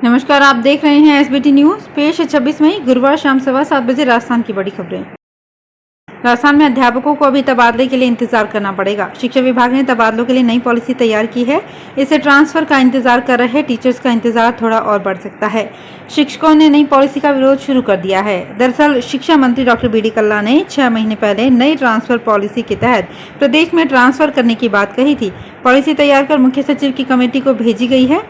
नमस्कार, आप देख रहे हैं एसबीटी न्यूज। पेश है 26 मई गुरुवार शाम 7:15 बजे राजस्थान की बड़ी खबरें। राजस्थान में अध्यापकों को अभी तबादले के लिए इंतजार करना पड़ेगा। शिक्षा विभाग ने तबादलों के लिए नई पॉलिसी तैयार की है। इससे ट्रांसफर का इंतजार कर रहे टीचर्स का इंतजार थोड़ा और बढ़ सकता है। शिक्षकों ने नई पॉलिसी का विरोध शुरू कर दिया है। दरअसल शिक्षा मंत्री डॉक्टर बी डी कल्ला ने 6 महीने पहले नई ट्रांसफर पॉलिसी के तहत प्रदेश में ट्रांसफर करने की बात कही थी। पॉलिसी तैयार कर मुख्य सचिव की कमेटी को भेजी गई है।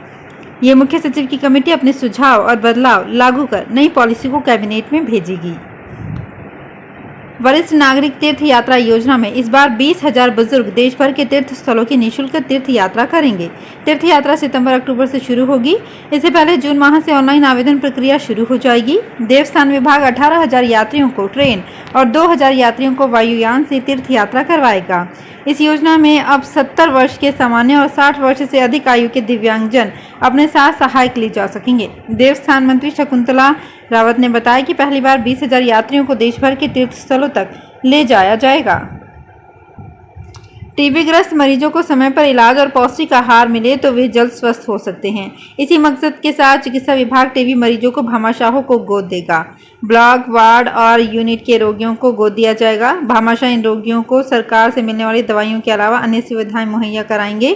ये मुख्य सचिव की कमेटी अपने सुझाव और बदलाव लागू कर नई पॉलिसी को कैबिनेट में भेजेगी। वरिष्ठ नागरिक तीर्थ यात्रा योजना में इस बार 20,000 बुजुर्ग देश भर के तीर्थ स्थलों की निःशुल्क तीर्थ यात्रा करेंगे। तीर्थ यात्रा सितंबर-अक्टूबर से शुरू होगी। इससे पहले जून माह से ऑनलाइन आवेदन प्रक्रिया शुरू हो जाएगी। देवस्थान विभाग 18,000 यात्रियों को ट्रेन और 2,000 यात्रियों को वायुयान से तीर्थ यात्रा करवाएगा। इस योजना में अब 70 वर्ष के सामान्य और 60 वर्ष से अधिक आयु के दिव्यांगजन अपने साथ सहायक ले जा सकेंगे। देवस्थान मंत्री शकुंतला रावत ने बताया कि पहली बार 20,000 यात्रियों को देश भर के तीर्थ स्थलों तक ले जाया जाएगा। टीबी ग्रस्त मरीजों को समय पर इलाज और पौष्टिक आहार मिले तो वे जल्द स्वस्थ हो सकते हैं। इसी मकसद के साथ चिकित्सा विभाग टीबी मरीजों को भामाशाहों को गोद देगा। ब्लॉक, वार्ड और यूनिट के रोगियों को गोद दिया जाएगा। भामाशाह इन रोगियों को सरकार से मिलने वाली दवाइयों के अलावा अन्य सुविधाएं मुहैया कराएंगे।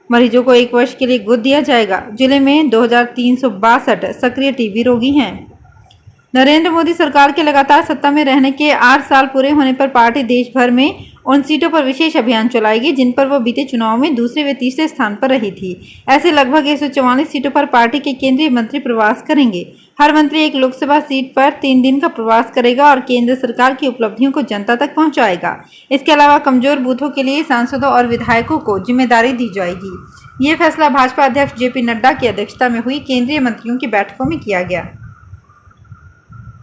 मरीजों को 1 वर्ष के लिए गोद दिया जाएगा। जिले में 2362 सक्रिय टीबी रोगी हैं। नरेंद्र मोदी सरकार के लगातार सत्ता में रहने के 8 साल पूरे होने पर पार्टी देश भर में उन सीटों पर विशेष अभियान चलाएगी जिन पर वो बीते चुनाव में दूसरे व तीसरे स्थान पर रही थी। ऐसे लगभग 144 सीटों पर पार्टी के केंद्रीय मंत्री प्रवास करेंगे। हर मंत्री एक लोकसभा सीट पर 3 दिन का प्रवास करेगा और केंद्र सरकार की उपलब्धियों को जनता तक पहुंचाएगा। इसके अलावा कमजोर बूथों के लिए सांसदों और विधायकों को जिम्मेदारी दी जाएगी। ये फैसला भाजपा अध्यक्ष जेपी नड्डा की अध्यक्षता में हुई केंद्रीय मंत्रियों की बैठकों में किया गया।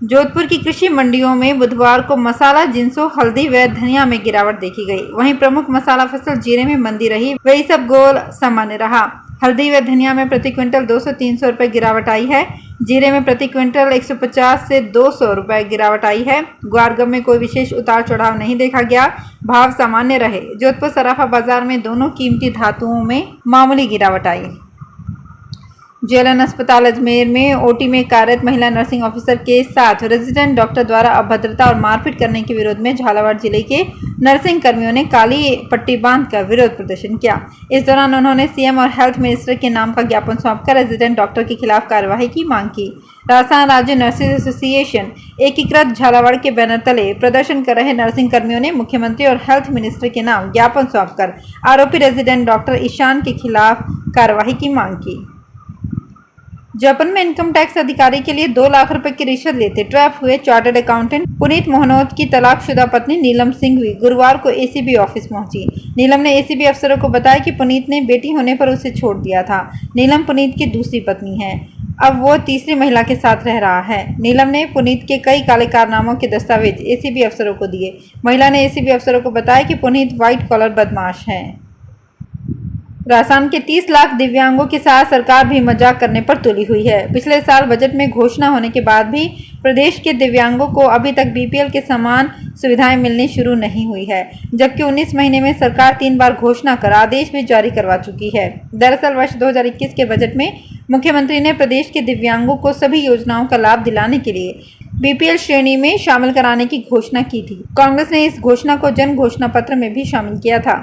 जोधपुर की कृषि मंडियों में बुधवार को मसाला, जिंसों, हल्दी व धनिया में गिरावट देखी गई। वहीं प्रमुख मसाला फसल जीरे में मंदी रही, वही सब गोल सामान्य रहा। हल्दी व धनिया में प्रति क्विंटल 200-300 रुपए गिरावट आई है। जीरे में प्रति क्विंटल 150 से 200 रुपए गिरावट आई है। ग्वारगम में कोई विशेष उतार चढ़ाव नहीं देखा गया, भाव सामान्य रहे। जोधपुर सराफा बाजार में दोनों कीमती धातुओं में मामूली गिरावट आई। जेएलएन अस्पताल अजमेर में ओटी में कार्यरत महिला नर्सिंग ऑफिसर के साथ रेजिडेंट डॉक्टर द्वारा अभद्रता और मारपीट करने के विरोध में झालावाड़ जिले के नर्सिंग कर्मियों ने काली पट्टी बांधकर विरोध प्रदर्शन किया। इस दौरान उन्होंने सीएम और हेल्थ मिनिस्टर के नाम का ज्ञापन सौंपकर रेजिडेंट डॉक्टर के खिलाफ कार्रवाई की मांग की। राजस्थान राज्य नर्सिंग एसोसिएशन एकीकृत झालावाड़ के बैनर तले प्रदर्शन कर रहे नर्सिंग कर्मियों ने मुख्यमंत्री और हेल्थ मिनिस्टर के नाम ज्ञापन सौंपकर आरोपी रेजिडेंट डॉक्टर ईशान के खिलाफ कार्रवाई की मांग की। जयपुर में इनकम टैक्स अधिकारी के लिए 2 लाख रुपए की रिश्वत लेते ट्रैप हुए चार्टर्ड अकाउंटेंट पुनीत मोहनोद की तलाकशुदा पत्नी नीलम सिंघवी गुरुवार को एसीबी ऑफिस पहुंची। नीलम ने एसीबी अफसरों को बताया कि पुनीत ने बेटी होने पर उसे छोड़ दिया था। नीलम पुनीत की दूसरी पत्नी है। अब वो तीसरी महिला के साथ रह रहा है। नीलम ने पुनीत के कई काले कारनामों के दस्तावेज एसीबी अफसरों को दिए। महिला ने एसीबी अफसरों को बताया कि पुनीत व्हाइट कॉलर बदमाश है। राजस्थान के 30 लाख दिव्यांगों के साथ सरकार भी मजाक करने पर तुली हुई है। पिछले साल बजट में घोषणा होने के बाद भी प्रदेश के दिव्यांगों को अभी तक बीपीएल के समान सुविधाएं मिलनी शुरू नहीं हुई है, जबकि 19 महीने में सरकार 3 बार घोषणा कर आदेश भी जारी करवा चुकी है। दरअसल वर्ष 2021 के बजट में मुख्यमंत्री ने प्रदेश के दिव्यांगों को सभी योजनाओं का लाभ दिलाने के लिए बीपीएल श्रेणी में शामिल कराने की घोषणा की थी। कांग्रेस ने इस घोषणा को जन घोषणा पत्र में भी शामिल किया था।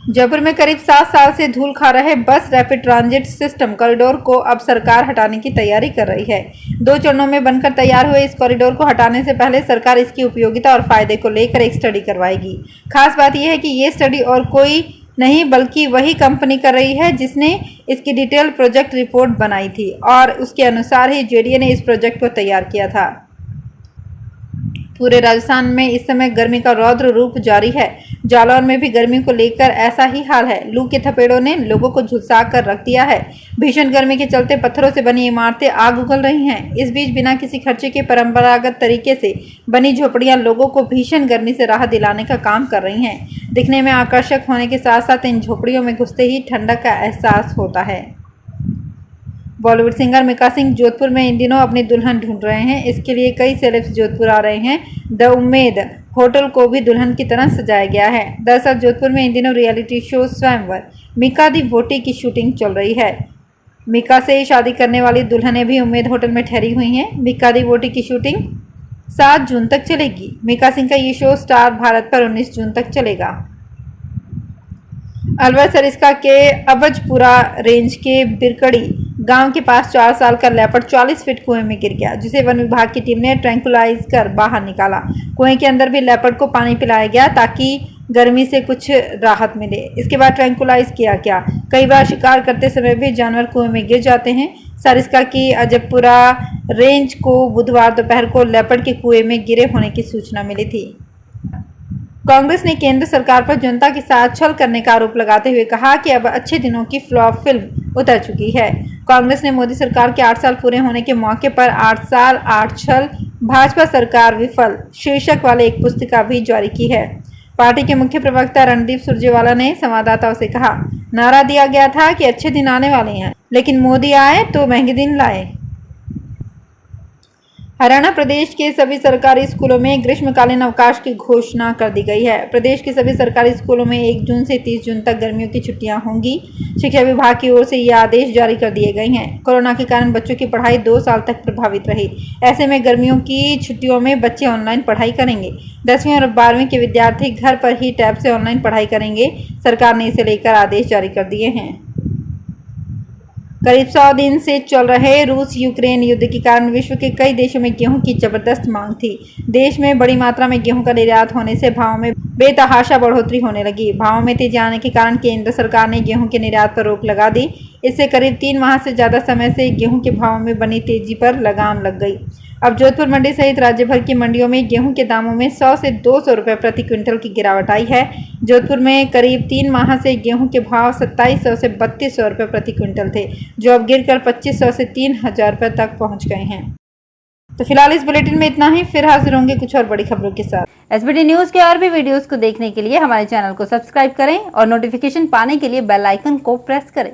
जयपुर में करीब 7 साल से धूल खा रहे बस रैपिड ट्रांजिट सिस्टम कॉरिडोर को अब सरकार हटाने की तैयारी कर रही है। 2 चरणों में बनकर तैयार हुए इस कॉरिडोर को हटाने से पहले सरकार इसकी उपयोगिता और फायदे को लेकर एक स्टडी करवाएगी। खास बात यह है कि ये स्टडी और कोई नहीं बल्कि वही कंपनी कर रही है जिसने इसकी डिटेल प्रोजेक्ट रिपोर्ट बनाई थी और उसके अनुसार ही जेडीए ने इस प्रोजेक्ट को तैयार किया था। पूरे राजस्थान में इस समय गर्मी का रौद्र रूप जारी है। जालौर में भी गर्मी को लेकर ऐसा ही हाल है। लू के थपेड़ों ने लोगों को झुलसा कर रख दिया है। भीषण गर्मी के चलते पत्थरों से बनी इमारतें आग उगल रही हैं। इस बीच बिना किसी खर्चे के परंपरागत तरीके से बनी झोपड़ियां लोगों को भीषण गर्मी से राहत दिलाने का काम कर रही हैं। दिखने में आकर्षक होने के साथ साथ इन झोपड़ियों में घुसते ही ठंडक का एहसास होता है। बॉलीवुड सिंगर मिका सिंह जोधपुर में इन दिनों अपनी दुल्हन ढूंढ रहे हैं। इसके लिए कई सेलेब्स जोधपुर आ रहे हैं। द उम्मेद होटल को भी दुल्हन की तरह सजाया गया है। दरअसल जोधपुर में इन दिनों रियलिटी शो स्वयंवर मिका दी वोटी की शूटिंग चल रही है। मीका से शादी करने वाली दुल्हनें भी उम्मेद होटल में ठहरी हुई हैं। मीका दी बोटी की शूटिंग 7 जून तक चलेगी। मीका सिंह का ये शो स्टार भारत पर 19 जून तक चलेगा। अलवर सरिस्का के अबजपुरा रेंज के बिरकड़ी गांव के पास 4 साल का लेपर्ड 40 फीट कुएं में गिर गया, जिसे वन विभाग की टीम ने ट्रैंकुलाइज कर बाहर निकाला। कुएं के अंदर भी लेपर्ड को पानी पिलाया गया ताकि गर्मी से कुछ राहत मिले। इसके बाद ट्रैंकुलाइज किया गया। कई बार शिकार करते समय भी जानवर कुएं में गिर जाते हैं। सरिस्का की अजबपुरा रेंज को बुधवार दोपहर को लेपर्ड के कुएं में गिरे होने की सूचना मिली थी। कांग्रेस ने केंद्र सरकार पर जनता के साथ छल करने का आरोप लगाते हुए कहा कि अब अच्छे दिनों की फ्लॉप फिल्म उतर चुकी है। कांग्रेस ने मोदी सरकार के 8 साल पूरे होने के मौके पर 8 साल 8 छल, भाजपा सरकार विफल शीर्षक वाले एक पुस्तिका भी जारी की है। पार्टी के मुख्य प्रवक्ता रणदीप सुरजेवाला ने संवाददाताओं से कहा, नारा दिया गया था कि अच्छे दिन आने वाले हैं, लेकिन मोदी आए तो महंगे दिन लाए। हरियाणा प्रदेश के सभी सरकारी स्कूलों में ग्रीष्मकालीन अवकाश की घोषणा कर दी गई है। प्रदेश के सभी सरकारी स्कूलों में 1 जून से 30 जून तक गर्मियों की छुट्टियां होंगी। शिक्षा विभाग की ओर से ये आदेश जारी कर दिए गए हैं। कोरोना के कारण बच्चों की पढ़ाई 2 साल तक प्रभावित रही। ऐसे में गर्मियों की छुट्टियों में बच्चे ऑनलाइन पढ़ाई करेंगे। 10वीं और 12वीं के विद्यार्थी घर पर ही टैब से ऑनलाइन पढ़ाई करेंगे। सरकार ने इसे लेकर आदेश जारी कर दिए हैं। करीब 100 दिन से चल रहे रूस यूक्रेन युद्ध के कारण विश्व के कई देशों में गेहूं की जबरदस्त मांग थी। देश में बड़ी मात्रा में गेहूं का निर्यात होने से भाव में बेतहाशा बढ़ोतरी होने लगी। भाव में तेजी आने के कारण केंद्र सरकार ने गेहूं के निर्यात पर रोक लगा दी। इससे करीब 3 माह से ज्यादा समय से गेहूं के भाव में बनी तेजी पर लगाम लग गई। अब जोधपुर मंडी सहित राज्य भर की मंडियों में गेहूं के दामों में 100 से 200 रुपए प्रति क्विंटल की गिरावट आई है। जोधपुर में करीब 3 माह से गेहूं के भाव 2700 से 3200 रुपए प्रति क्विंटल थे, जो अब गिरकर 2500 से 3000 रुपए तक पहुंच गए हैं। तो फिलहाल इस बुलेटिन में इतना ही। फिर हाजिर होंगे कुछ और बड़ी खबरों के साथ। एसबीटी न्यूज के और भी वीडियोस को देखने के लिए हमारे चैनल को सब्सक्राइब करें और नोटिफिकेशन पाने के लिए बेल आइकन को प्रेस करें।